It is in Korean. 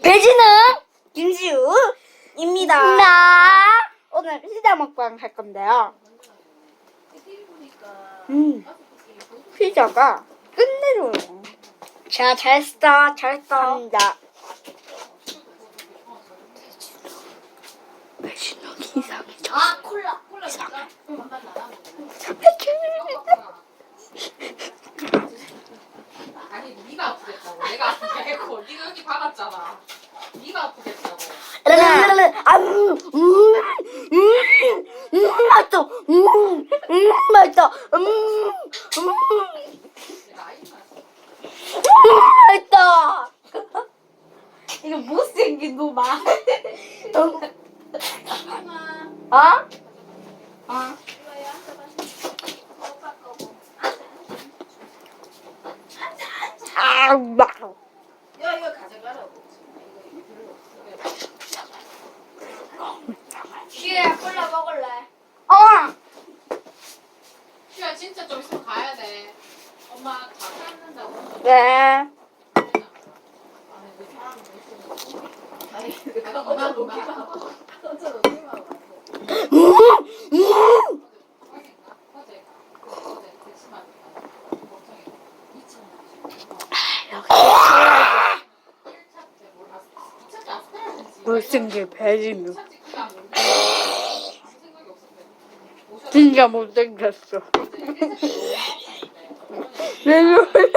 배지는 김지우입니다. 나 오늘 피자 먹방 할 건데요. 피자가 끝내줘요. 자, 잘했어. 감사합니다. 배지는 이상해져. 아 콜라 이상해. 아니 네가 아프겠다고. 내가 아프게 했고 네가 여기 박았잖아. 네가 아프겠다고. 맛있어. 맛있어. 내가 아이만. 맛있다. 이거 못생긴 거 봐. 어? 아, 아, 막. 야 이거 가져가라고. 시야 콜라 먹을래? 어! 야 진짜 좀 있으면 가야 돼. 엄마 다 찾는다고. 네. 엄마 녹이마. 못생긴 배지는 진짜 못생겼어. 왜 그래?